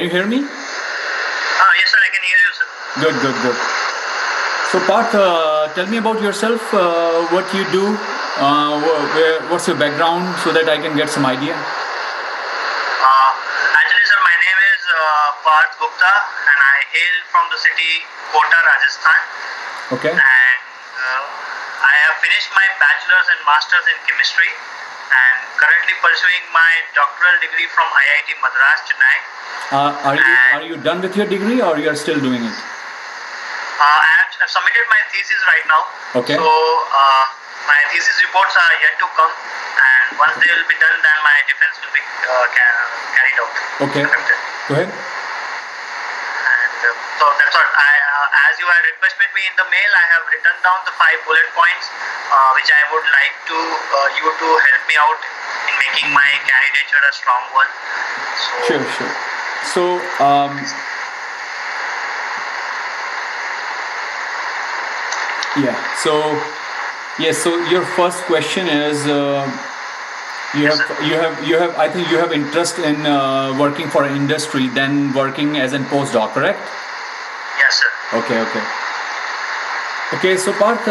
you hear me? Yes, sir, I can hear you, sir. Good. So, Parth, tell me about yourself. What you do? What's your background, so that I can get some idea? Actually, sir, my name is Parth Gupta, and I hail from the city Kota, Rajasthan. Okay. And I have finished my bachelor's and master's in chemistry, and currently pursuing my doctoral degree from IIT Madras, Chennai. Are you done with your degree, or you are still doing it? I have submitted my thesis right now. Okay. So my thesis reports are yet to come, and once they will be done, then my defense will be carried out. Okay. Conducted. Go ahead. And so that's what as you had requested me in the mail, I have written down the 5 bullet points which I would like to you to help me out in making my candidature a strong one. So, Sure. So, So your first question is, you have. I think you have interest in working for an industry, then working as a postdoc, correct? Yes, sir. Okay. So, Parth,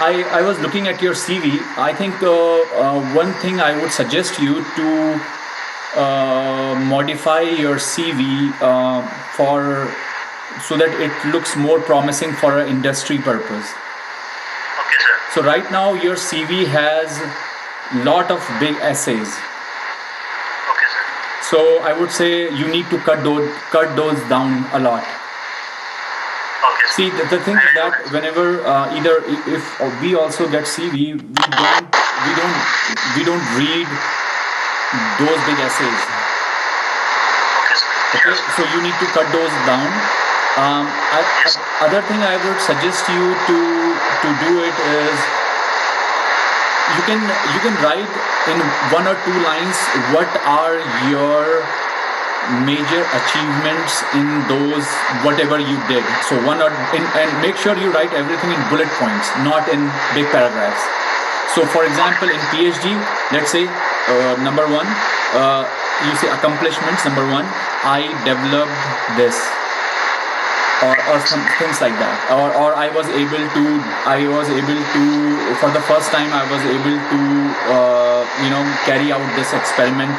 I was looking at your CV. I think one thing I would suggest you to modify your CV so that it looks more promising for an industry purpose. Okay, sir. So right now your CV has lot of big essays. Okay, sir. So I would say you need to cut those down a lot. Okay, sir. See, the thing is that whenever either if we also get CV, we don't read those big essays. Okay, so you need to cut those down. Other thing I would suggest you to do it is you can write in 1 or 2 lines what are your major achievements in those whatever you did. So and make sure you write everything in bullet points, not in big paragraphs. So for example, in PhD, let's say number 1, you say accomplishments. Number 1, I developed this, or some things like that, or I was able to for the first time I was able to carry out this experiment,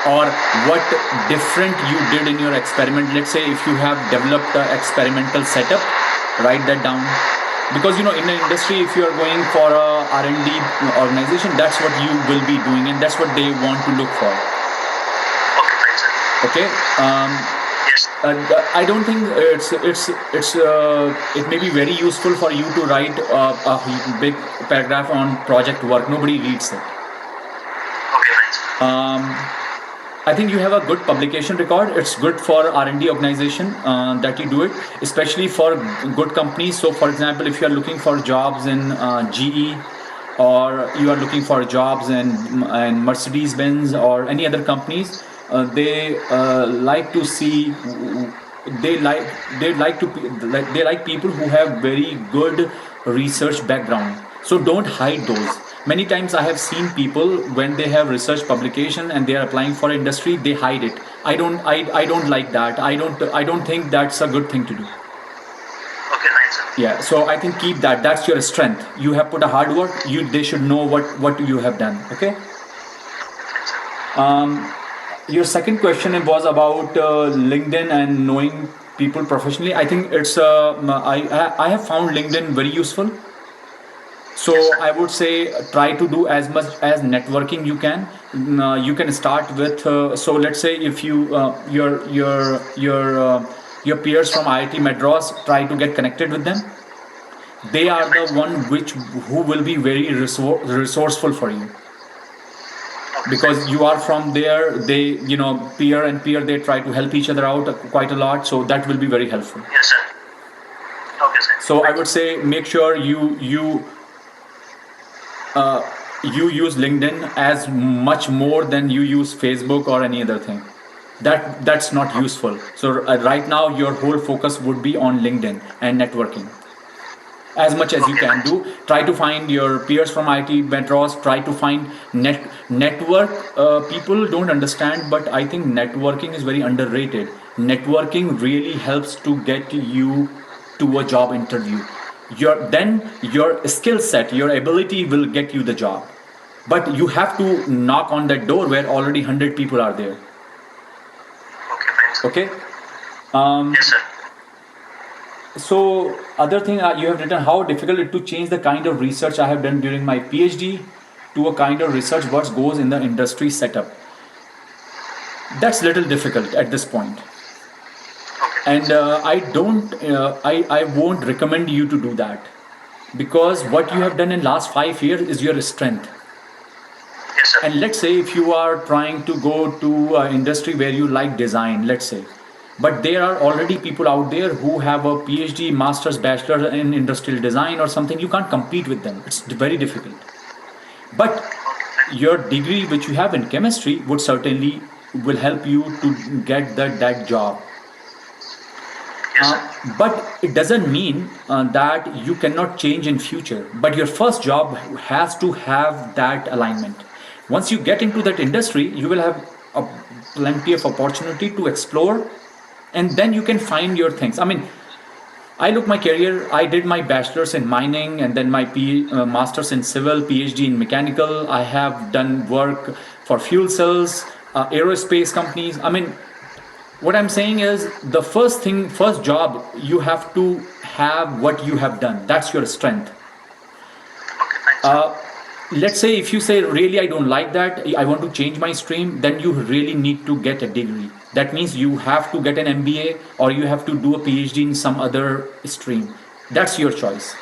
or what different you did in your experiment. Let's say if you have developed an experimental setup, write that down, because in the industry, if you are going for a R&D organization, that's what you will be doing, and that's what they want to look for. Okay, fine, sir. Okay. Yes. I don't think it may be very useful for you to write a big paragraph on project work. Nobody reads it. Okay, fine, sir. I think you have a good publication record. It's good for R&D organization that you do it, especially for good companies. So, for example, if you are looking for jobs in GE, or you are looking for jobs in Mercedes-Benz or any other companies, they like to see. They like people who have very good research background. So don't hide those. Many times I have seen people, when they have research publication and they are applying for industry, they hide it. I don't like that. I don't think that's a good thing to do. Okay, fine, sir. Yeah, so I think keep that. That's your strength. You have put a hard work. They should know what you have done. Okay. Your second question was about LinkedIn and knowing people professionally. I think it's I have found LinkedIn very useful. So I would say try to do as much as networking you can. You can start with. So let's say if you your peers from IIT Madras, try to get connected with them. They are the one who will be very resourceful for you, because you are from there. They peer and peer, they try to help each other out quite a lot. So that will be very helpful. Yes, sir. Okay, sir. So I would say make sure you use LinkedIn as much more than you use Facebook or any other thing. That's not useful. So right now your whole focus would be on LinkedIn and networking. as much as you Okay, can fine. do. Try to find your peers from IT Madras. Try to find network. People don't understand, but I think networking is very underrated. Networking really helps to get you to a job interview. Your skill set, your ability will get you the job, but you have to knock on that door where already 100 people are there. Okay, fine, sir. Okay. Um, Yes, sir. So, other thing you have written, how difficult it to change the kind of research I have done during my PhD to a kind of research what goes in the industry setup. That's little difficult at this point, Okay, fine, and sir. I don't, I won't recommend you to do that because what you have done in last 5 years is your strength. Yes, sir. And let's say if you are trying to go to an industry where you like design, let's say, but there are already people out there who have a PhD, master's, bachelor in industrial design or something, you can't compete with them. It's very difficult. But Okay, fine. your degree which you have in chemistry would certainly will help you to get that job. Yes, sir. But it doesn't mean that you cannot change in future. But your first job has to have that alignment. Once you get into that industry, you will have a plenty of opportunity to explore, and then you can find your things. I mean, I look my career. I did my bachelor's in mining, and then my master's in civil, PhD in mechanical. I have done work for fuel cells, aerospace companies. I mean, what I'm saying is the first job, you have to have what you have done. That's your strength. Okay, fine, sir. Let's say if you say really I don't like that, I want to change my stream, then you really need to get a degree. That means you have to get an MBA or you have to do a PhD in some other stream. That's your choice.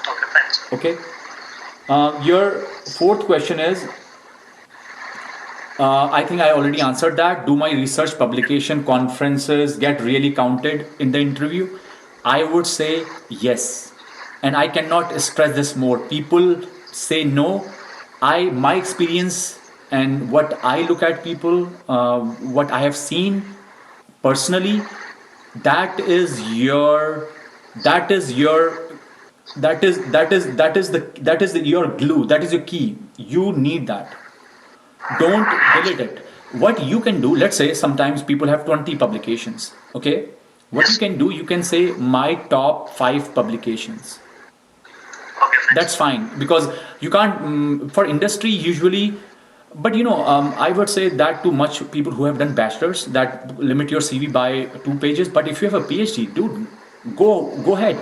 Okay, fine, sir. Okay. Your fourth question is, I think I already answered that. Do my research publication conferences get really counted in the interview? I would say yes. And I cannot stress this more. People say no. My experience and what I look at people, what I have seen personally, that is your, that is your, that is your glue. That is your key. You need that. Don't delete it. What you can do, let's say sometimes people have 20 publications. Okay, what you Yes. can do, you can say my top 5 publications. Okay, fine, That's sir. fine because you can't for industry usually. But I would say that to much people who have done bachelors, that limit your CV by 2 pages. But if you have a PhD, dude, go ahead,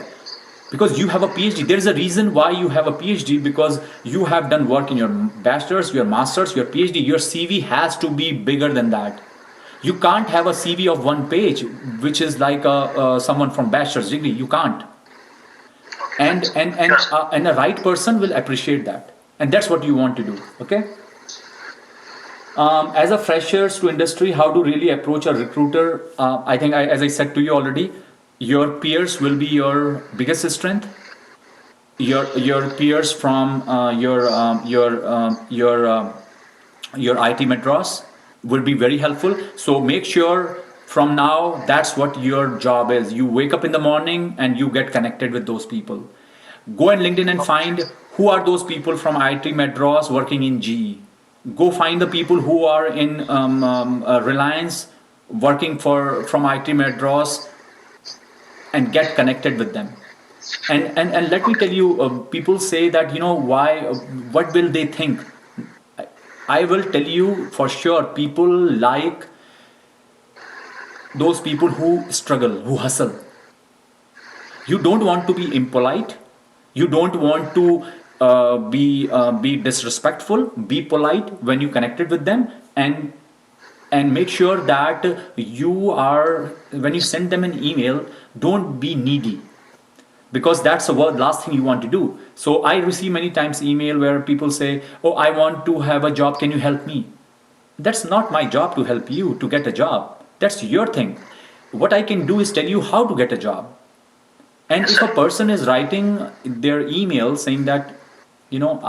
because you have a PhD. There is a reason why you have a PhD, because you have done work in your bachelor's, your master's, your PhD. Your CV has to be bigger than that. You can't have a CV of 1 page, which is like someone from bachelor's degree. You can't. Okay, fine, And sir. and Sure, and sir. uh, and a right person will appreciate that, and that's what you want to do. Okay. As a freshers to industry, how to really approach a recruiter? I think, as I said to you already, your peers will be your biggest strength. Your peers from your IT Madras will be very helpful. So make sure from now that's what your job is. You wake up in the morning and you get connected with those people. Go on LinkedIn and Okay, fine, find sir. who are those people from IT Madras working in GE. Go find the people who are in Reliance working for from IT Madras and get connected with them. And let me Okay. tell you, people say that, why, what will they think? I will tell you for sure, people like those people who struggle, who hustle. You don't want to be impolite. You don't want to be disrespectful. Be polite when you connected with them, and make sure that you are, when you send them an email, don't be needy, because that's the last thing you want to do. So I receive many times email where people say, "Oh, I want to have a job. Can you help me?" That's not my job to help you to get a job. That's your thing. What I can do is tell you how to get a job. And Yes, if a sir. person is writing their email saying that,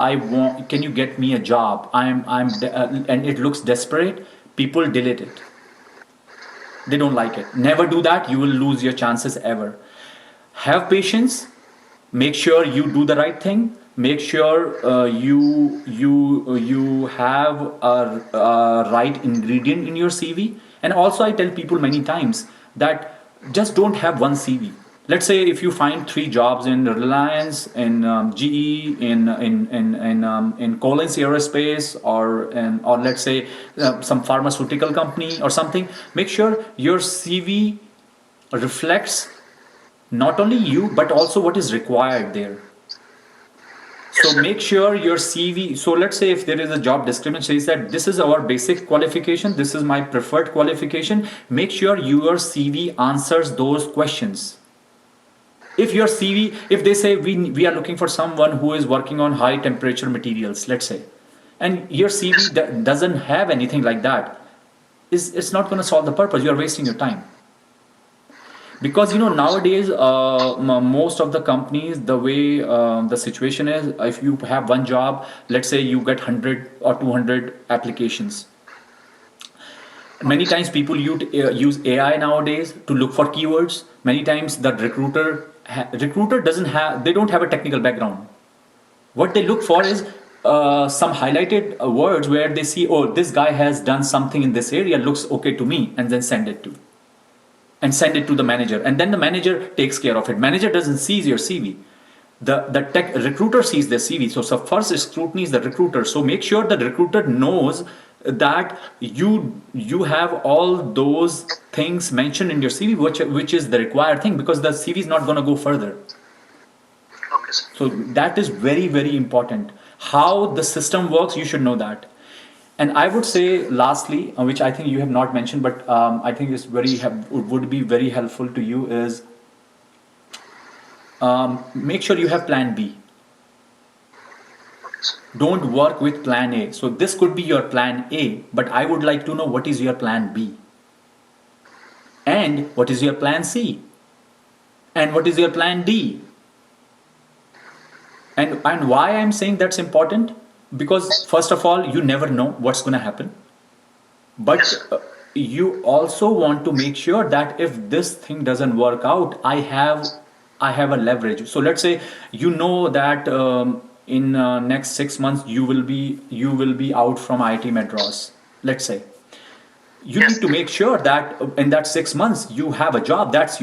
I want, can you get me a job? And it looks desperate. People delete it. They don't like it. Never do that. You will lose your chances ever. Have patience. Make sure you do the right thing. Make sure you have a right ingredient in your CV. And also, I tell people many times that just don't have one CV. Let's say if you find three jobs in Reliance, in GE, in Collins Aerospace, or let's say some pharmaceutical company or something, make sure your CV reflects not only you but also what is required there. Yes, So sir. make sure your CV. So let's say if there is a job description says that this is our basic qualification, this is my preferred qualification. Make sure your CV answers those questions. If your CV, if they say we are looking for someone who is working on high temperature materials, let's say, and your CV Yes. doesn't have anything like that, it's not going to solve the purpose. You are wasting your time. Because Okay, sir. nowadays most of the companies, the way the situation is, if you have one job, let's say you get 100 or 200 applications. Many Okay, sir. times people use AI nowadays to look for keywords. Many times the recruiter doesn't have, they don't have a technical background. What they look for Okay, sir. is some highlighted words where they see, oh, this guy has done something in this area, looks okay to me, and then send it to the manager, and then the manager takes care of it. Manager doesn't see your CV. The tech recruiter sees the CV. So first scrutiny is the recruiter. So make sure the recruiter knows that you have all those things mentioned in your CV, which is the required thing, because the CV is not going to go further. Okay, sir. So that is very, very important. How the system works, you should know that. And I would say, lastly, which I think you have not mentioned, but I think is would be very helpful to you, is make sure you have Plan B. Okay, sir. Don't work with Plan A. So this could be your Plan A, but I would like to know what is your Plan B, and what is your Plan C, and what is your Plan D. And why I'm saying that's important, because first of all, you never know what's going to happen, Yes, but sir. you also want to make sure that if this thing doesn't work out, I have a leverage. So let's say that in next 6 months you will be out from IIT Madras, let's say. You Yes. need to make sure that in that 6 months you have a job. That's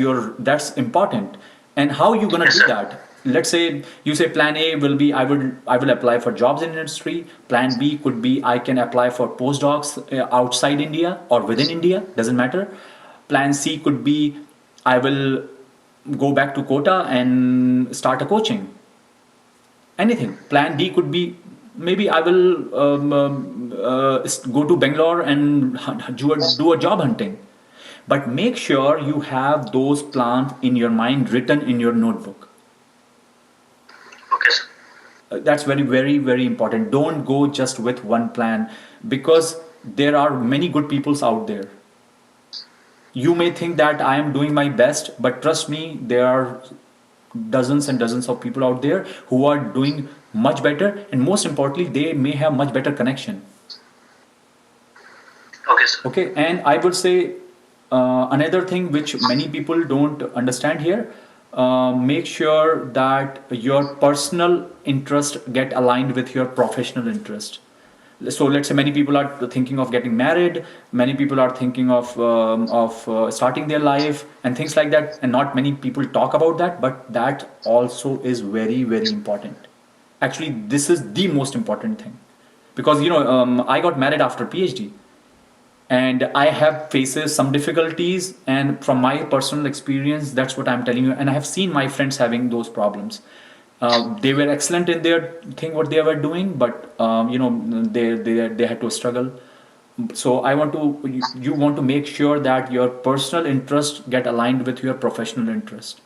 important. And how are you going to Yes, do sir. that? Let's say you say Plan A will be, I will apply for jobs in industry. Plan B could be, I can apply for postdocs outside India or within India, doesn't matter. Plan C could be, I will go back to Kota and start a coaching. Anything. Plan D could be, maybe I will go to Bangalore and do a job hunting. But make sure you have those plans in your mind, written in your notebook. Okay, sir. That's very, very, very important. Don't go just with one plan, because there are many good peoples out there. You may think that I am doing my best, but trust me, there are dozens and dozens of people out there who are doing much better, and most importantly, they may have much better connection. Okay, sir. Okay, and I would say another thing which many people don't understand here, make sure that your personal interest get aligned with your professional interest. So let's say many people are thinking of getting married, many people are thinking of starting their life and things like that, and not many people talk about that, but that also is very, very important. Actually, this is the most important thing, because I got married after PhD, and I have faces some difficulties, and from my personal experience, that's what I'm telling you, and I have seen my friends having those problems. They were excellent in their thing what they were doing, but they had to struggle. So I want to you want to make sure that your personal interest get aligned with your professional interest.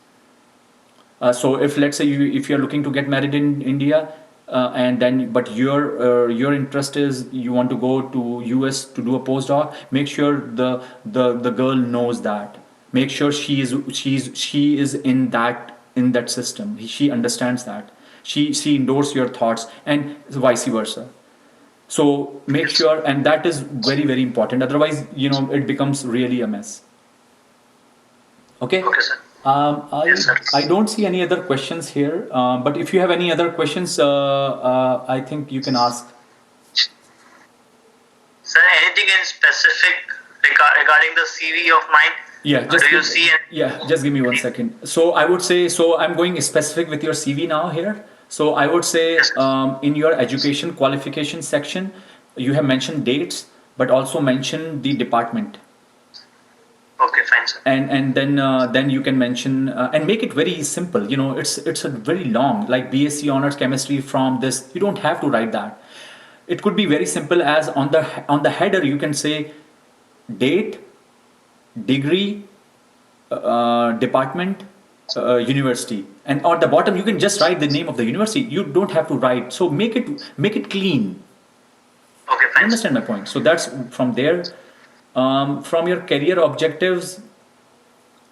So if, let's say, if you're looking to get married in India, and then but your interest is you want to go to US to do a postdoc, make sure the girl knows that. Make sure she is in that system. She understands that. She endorses your thoughts, and vice versa. So make sure, and that is very, very important. Otherwise, it becomes really a mess. Okay. Okay, sir. Yes, sir. I don't see any other questions here, but if you have any other questions, I think you can ask. Sir, anything in specific regarding the CV of mine? Yeah, Do you see? just give me 1 second. So I would say, so I'm going specific with your CV now here. So I would say Yes, sir. in your education qualification section, you have mentioned dates, but also mention the department. Okay, fine, sir. And then you can mention and make it very simple. It's a very long, like BSc honors chemistry from this. You don't have to write that. It could be very simple as on the header you can say date, degree, department, university, and on the bottom you can just write the name of the university. You don't have to write. So make it clean. Okay, You fine, sir. understand my point? So that's from there. From your career objectives,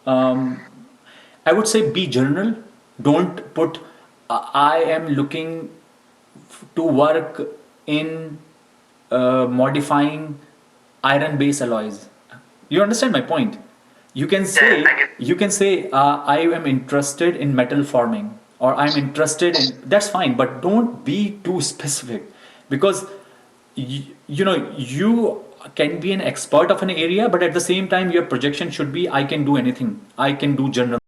I would say be general. Don't put I am looking to work in modifying iron base alloys. You understand my point? You can Yeah, say I get. I am interested in metal forming, or I'm interested in, that's fine, but don't be too specific, because you can be an expert of an area, but at the same time your projection should be I can do anything. I can do general